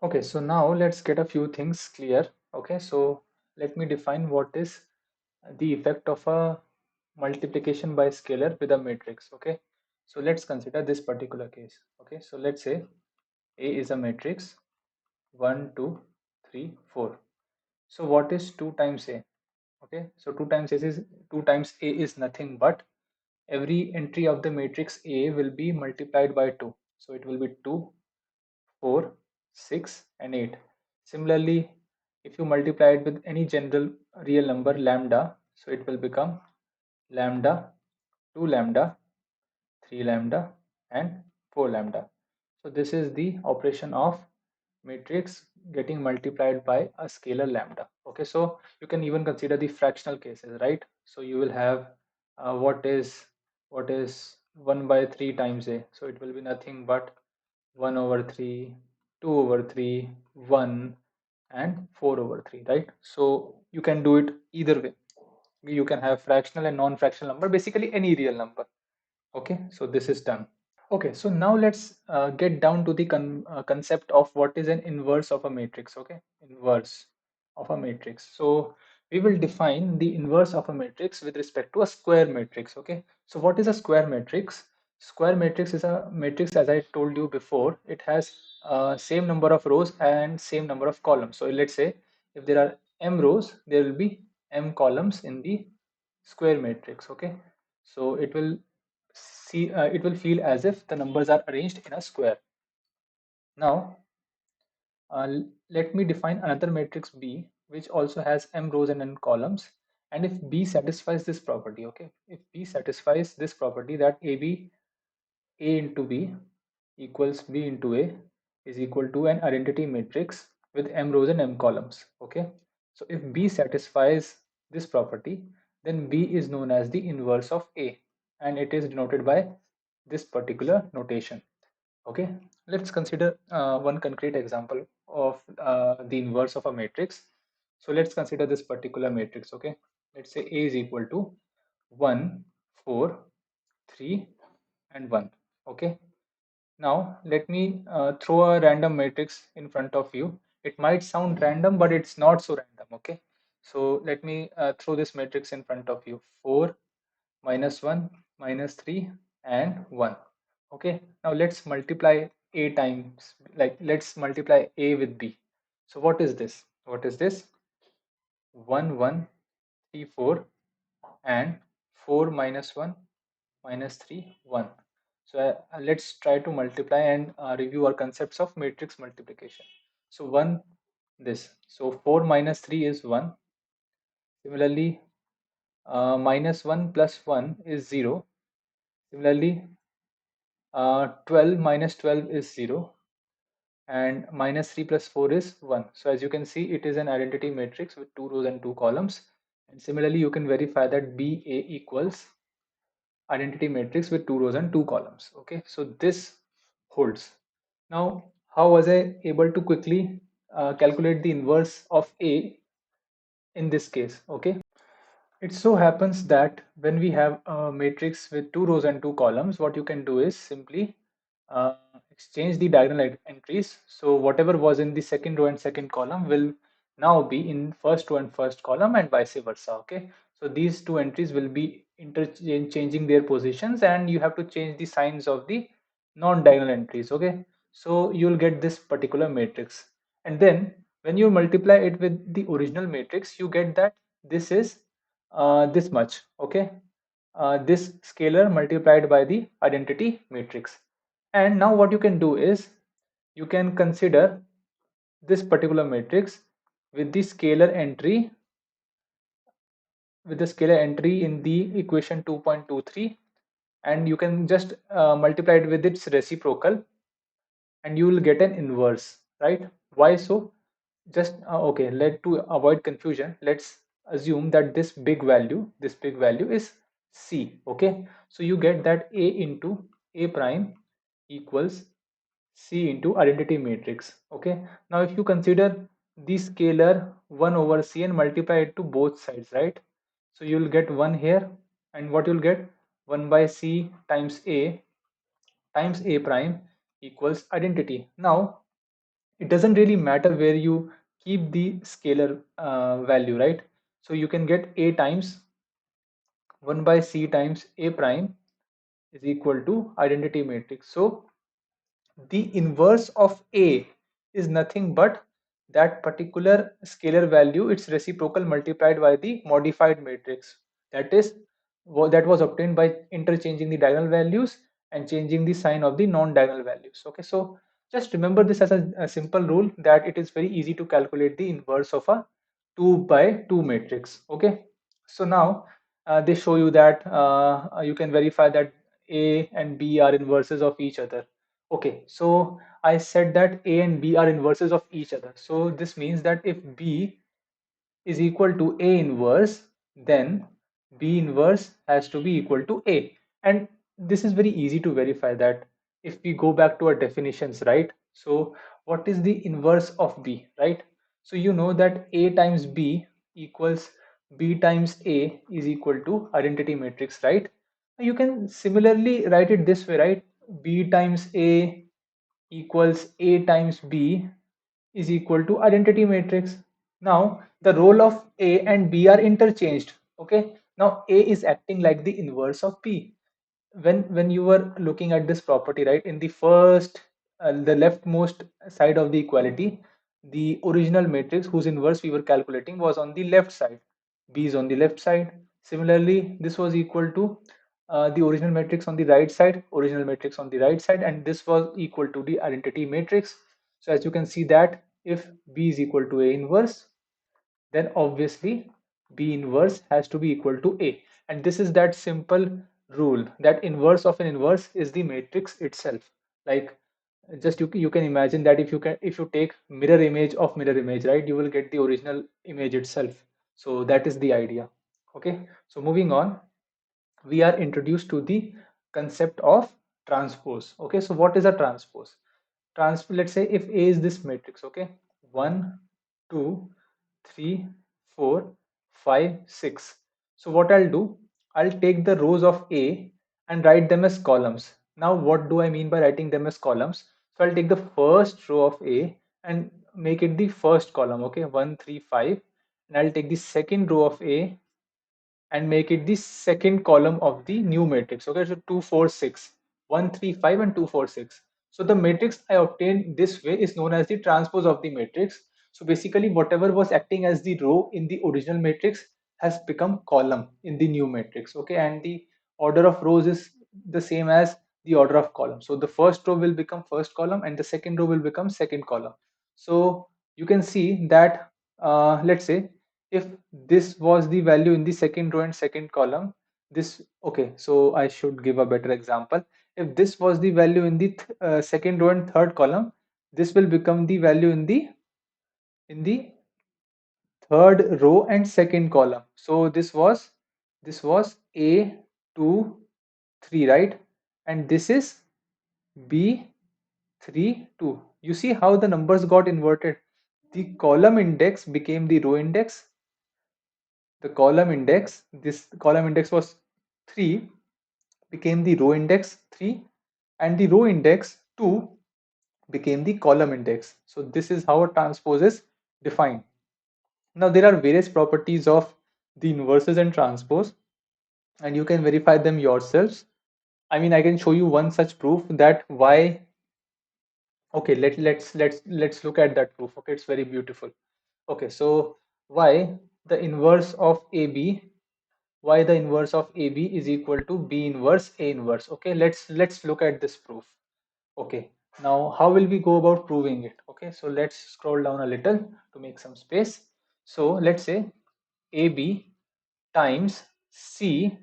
Okay, so now let's get a few things clear. Okay, so let me define what is the effect of a multiplication by scalar with a matrix. Okay, so let's consider this particular case. Okay, so let's say A is a matrix 1, 2, 3, 4. So what is 2 times A? Okay, so 2 times A is nothing but every entry of the matrix A will be multiplied by 2. So it will be 2, 4, 6 and 8. Similarly, if you multiply it with any general real number lambda, so it will become lambda, 2 lambda, 3 lambda and 4 lambda. So this is the operation of matrix getting multiplied by a scalar lambda. Okay, so you can even consider the fractional cases, right? So you will have what is 1 by 3 times A, so it will be nothing but 1 over 3, 2 over 3, 1 and 4 over 3, right? So you can do it either way. You can have fractional and non-fractional number, basically any real number. Okay, so this is done. Okay, so now let's get down to the concept of what is an inverse of a matrix. Okay, inverse of a matrix. So we will define the inverse of a matrix with respect to a square matrix. Okay, so what is a square matrix? Square matrix is a matrix, as I told you before. It has same number of rows and same number of columns. So let's say if there are m rows, there will be m columns in the square matrix. Okay, so it will feel as if the numbers are arranged in a square. Now let me define another matrix B which also has m rows and n columns, and if B satisfies this property, okay, if B satisfies this property that A into B equals B into A is equal to an identity matrix with m rows and m columns. Okay, so if B satisfies this property, then B is known as the inverse of A, and it is denoted by this particular notation. Okay, let's consider one concrete example of the inverse of a matrix. So let's consider this particular matrix. Okay, let's say A is equal to 1, 4, 3 and 1. Okay, now let me throw a random matrix in front of you. It might sound random, but it's not so random. Okay, so let me throw this matrix in front of you: 4, -1, -3 and 1. Okay, now let's multiply A times, like let's multiply A with B. So what is this? What is this? 1, 1, 3, 4 and 4 -1 -3, 1. So let's try to multiply and review our concepts of matrix multiplication. So 1, this. So 4 minus 3 is 1. Similarly, -1 plus 1 is 0. Similarly, 12 minus 12 is 0 and -3 plus 4 is 1. So as you can see, it is an identity matrix with 2 rows and 2 columns. And similarly, you can verify that BA equals identity matrix with 2 rows and 2 columns. Okay, so this holds. Now, how was I able to quickly calculate the inverse of A in this case? Okay, it so happens that when we have a matrix with 2 rows and 2 columns, what you can do is simply uh, exchange the diagonal entries. So whatever was in the second row and second column will now be in first row and first column and vice versa. Okay, so these two entries will be interchanging their positions, and you have to change the signs of the non-diagonal entries. Okay, so you'll get this particular matrix, and then when you multiply it with the original matrix, you get that this is this much. Okay, this scalar multiplied by the identity matrix. And now what you can do is you can consider this particular matrix with the scalar entry in the equation 2.23, and you can just multiply it with its reciprocal and you will get an inverse, right? Why so? Just okay, let to avoid confusion, let's assume that this big value is C. Okay, so you get that A into A prime equals C into identity matrix. Okay, now if you consider the scalar 1 over C and multiply it to both sides, right? So you'll get 1 here, and what you'll get, 1 by C times A prime equals identity. Now it doesn't really matter where you keep the scalar value, right? So you can get A times 1 by C times A prime is equal to identity matrix. So the inverse of A is nothing but that particular scalar value, its reciprocal multiplied by the modified matrix. That is that was obtained by interchanging the diagonal values and changing the sign of the non-diagonal values. Okay, so just remember this as a simple rule, that it is very easy to calculate the inverse of a 2 by 2 matrix. Okay, so now they show you that you can verify that A and B are inverses of each other. Okay, so I said that A and B are inverses of each other. So this means that if B is equal to A inverse, then B inverse has to be equal to A. And this is very easy to verify that if we go back to our definitions, right? So what is the inverse of B, right? So you know that A times B equals B times A is equal to identity matrix, right? You can similarly write it this way, right? B times A equals A times B is equal to identity matrix. Now the role of A and B are interchanged. Okay. Now A is acting like the inverse of B. When you were looking at this property, right, in the first the leftmost side of the equality, the original matrix whose inverse we were calculating was on the left side. B is on the left side. Similarly, this was equal to the original matrix on the right side, original matrix on the right side, and this was equal to the identity matrix. So as you can see that if B is equal to A inverse, then obviously B inverse has to be equal to A. And this is that simple rule that inverse of an inverse is the matrix itself. Like just you can imagine that if you take mirror image of mirror image, right, you will get the original image itself. So that is the idea. Okay, so moving on, we are introduced to the concept of transpose. Okay, so what is a transpose? Let's say if A is this matrix, okay, 1 2 3 4 5 6. So what I'll do, I'll take the rows of A and write them as columns. Now what do I mean by writing them as columns? So I'll take the first row of A and make it the first column, okay, 1 3 5, and I'll take the second row of A and make it the second column of the new matrix. Okay, so 2 4 6, 1 3 5 and 2 4 6. So the matrix I obtained this way is known as the transpose of the matrix. So basically whatever was acting as the row in the original matrix has become column in the new matrix. Okay, and the order of rows is the same as the order of columns. So the first row will become first column and the second row will become second column. So you can see that let's say if this was the value in the second row and second column, this, okay, so I should give a better example. If this was the value in the second row and third column, this will become the value in the third row and second column. So this was A 2 3, right, and this is B 3 2. You see how the numbers got inverted. The column index became the row index. The column index, this column index was 3, became the row index 3, and the row index 2 became the column index. So this is how a transpose is defined. Now there are various properties of the inverses and transpose, and you can verify them yourselves. I mean, I can show you one such proof that why. Okay, let's look at that proof. Okay, it's very beautiful. Okay, so why the inverse of AB, why the inverse of AB is equal to B inverse A inverse. Okay, let's look at this proof. Okay, now how will we go about proving it? Okay, so let's scroll down a little to make some space. So let's say AB times C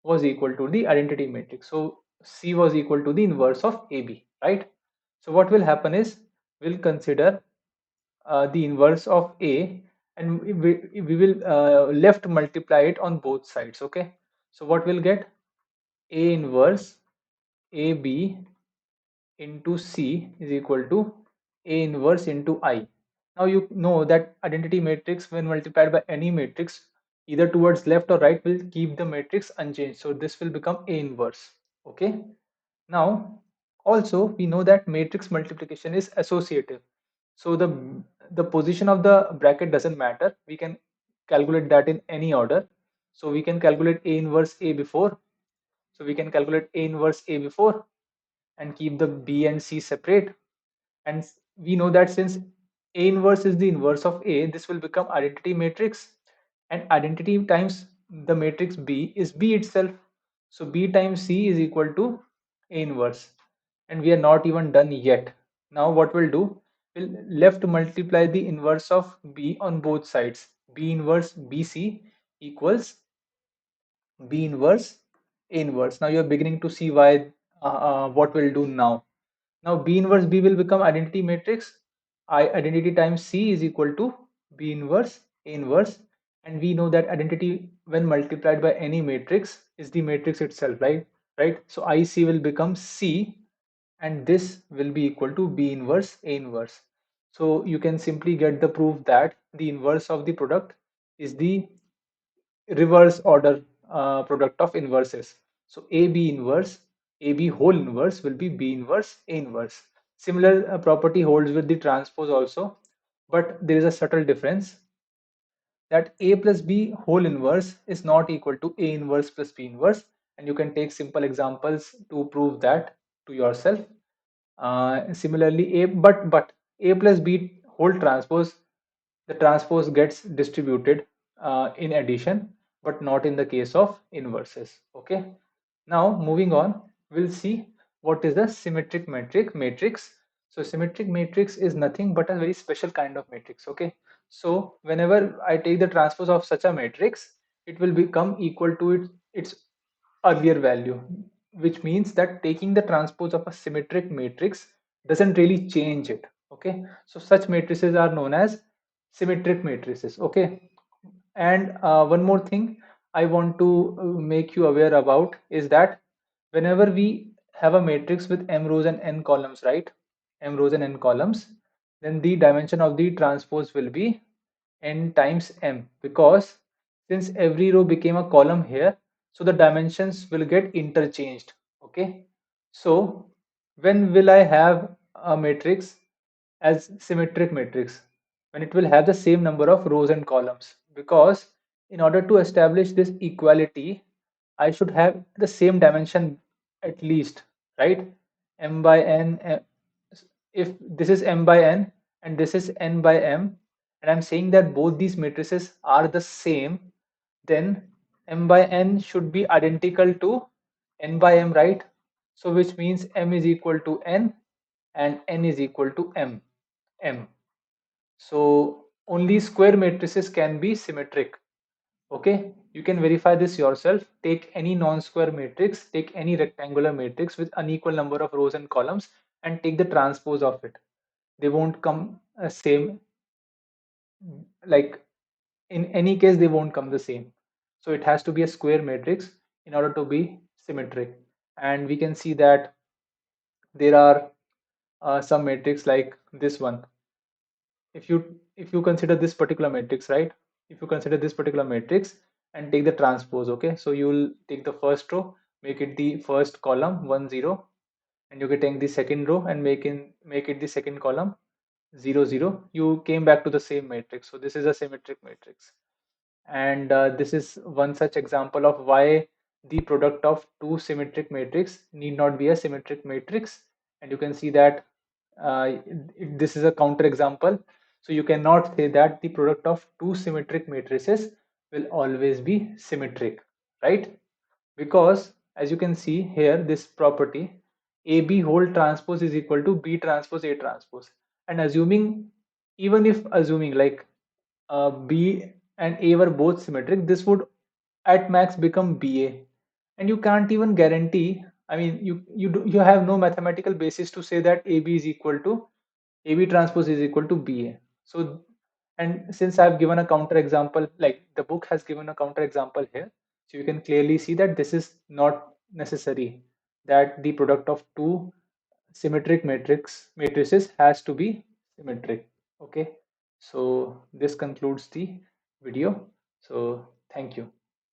was equal to the identity matrix. So C was equal to the inverse of AB, right? So what will happen is we'll consider the inverse of A, and we will left multiply it on both sides. Okay, so what we'll get? A inverse AB into C is equal to A inverse into I. Now you know that identity matrix when multiplied by any matrix either towards left or right will keep the matrix unchanged. So this will become A inverse. Okay. Now also we know that matrix multiplication is associative. So the position of the bracket doesn't matter. We can calculate that in any order. So we can calculate A inverse A before. So we can calculate A inverse A before and keep the B and C separate. And we know that since A inverse is the inverse of A, this will become identity matrix, and identity times the matrix B is B itself. So B times C is equal to A inverse, and we are not even done yet. Now what we'll do, we'll left multiply the inverse of B on both sides. B inverse BC equals B inverse A inverse. Now you're beginning to see why what we'll do now. Now B inverse B will become identity matrix. Identity times C is equal to B inverse A inverse, and we know that identity when multiplied by any matrix is the matrix itself, right? Right. So IC will become C, and this will be equal to B inverse A inverse. So you can simply get the proof that the inverse of the product is the reverse order product of inverses. So AB inverse, AB whole inverse will be B inverse A inverse. Similar property holds with the transpose also, but there is a subtle difference that A plus B whole inverse is not equal to A inverse plus B inverse, and you can take simple examples to prove that to yourself. Similarly, but A plus B whole transpose, the transpose gets distributed in addition, but not in the case of inverses. Okay. Now moving on, we'll see what is the symmetric matrix. So symmetric matrix is nothing but a very special kind of matrix. Okay. So whenever I take the transpose of such a matrix, it will become equal to its earlier value, which means that taking the transpose of a symmetric matrix doesn't really change it. Okay. So such matrices are known as symmetric matrices. Okay. And one more thing I want to make you aware about is that whenever we have a matrix with m rows and n columns, right? M rows and n columns, then the dimension of the transpose will be n times m, because since every row became a column here, so the dimensions will get interchanged. Okay. So when will I have a matrix as symmetric matrix? When it will have the same number of rows and columns, because in order to establish this equality I should have the same dimension at least, right? M by n, if this is m by n and this is n by m, and I'm saying that both these matrices are the same, then m by n should be identical to n by m, right? So which means m is equal to n and n is equal to m. So only square matrices can be symmetric. Okay, you can verify this yourself. Take any non-square matrix, take any rectangular matrix with unequal number of rows and columns, and take the transpose of it. They won't come same, like in any case they won't come the same. So it has to be a square matrix in order to be symmetric. And we can see that there are some matrix like this one. If you consider this particular matrix, right? If you consider this particular matrix and take the transpose, okay, so you will take the first row, make it the first column 1 0, and you can take the second row and make it the second column 0 0. You came back to the same matrix. So this is a symmetric matrix, and this is one such example of why the product of two symmetric matrix need not be a symmetric matrix. And you can see that this is a counter example. So you cannot say that the product of two symmetric matrices will always be symmetric, right? Because as you can see here, this property AB whole transpose is equal to B transpose A transpose, and assuming, even if assuming like B and A were both symmetric, this would at max become BA, and you can't even guarantee. I mean, you have no mathematical basis to say that AB is equal to AB transpose is equal to BA. So, and since I've given a counter example, like the book has given a counter example here, so you can clearly see that this is not necessary, that the product of two symmetric matrices has to be symmetric. Okay, so this concludes the video. So thank you.